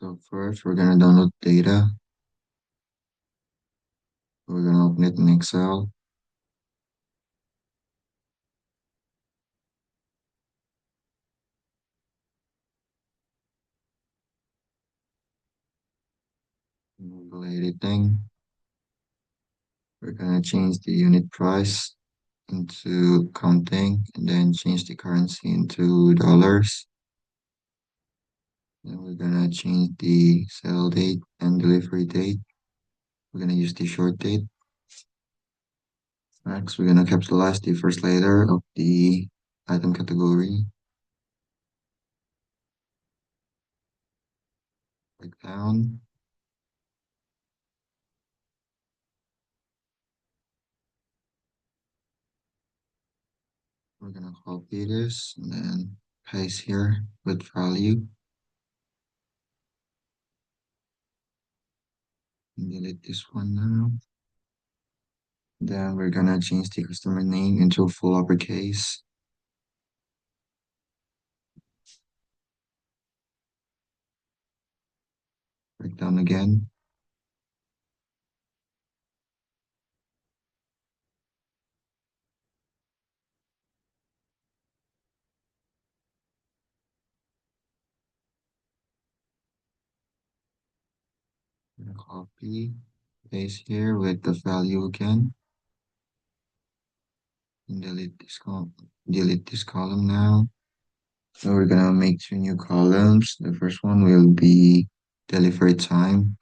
So first, we're gonna download data. We're gonna open it in Excel. Go editing. We're gonna change the unit price into counting, and then change the currency into dollars. Then we're gonna change the sale date and delivery date. We're gonna use the short date. Next, we're gonna capitalize the first letter of the item category. Breakdown. We're gonna copy this and then paste here with value. Delete this one now. Then we're gonna change the customer name into full uppercase. Breakdown again. We're gonna copy, paste here with the value again. And delete this column now. So we're gonna make two new columns. The first one will be delivery time.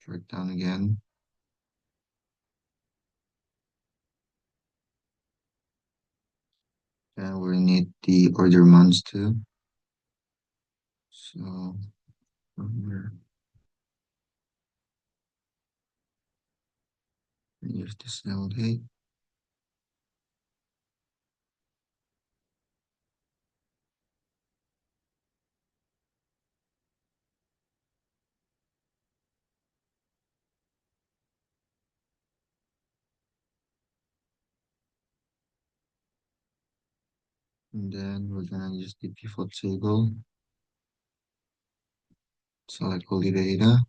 Breakdown again. And we need the order months too. So here, use the sale date. And then we're gonna use the pivot table. Select all the data.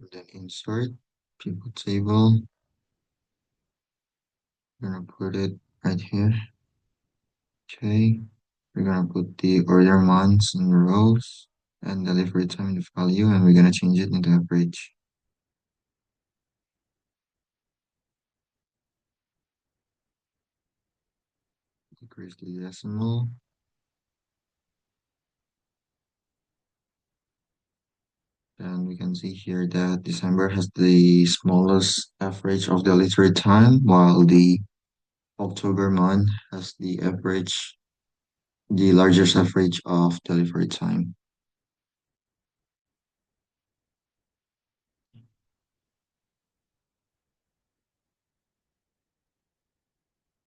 And then insert pivot table. We're gonna put it right here. Okay. We're gonna put the order months in rows and delivery time in the value, and we're gonna change it into average. Decrease the decimal. And we can see here that December has the smallest average of delivery time, while the October month has the largest average of delivery time.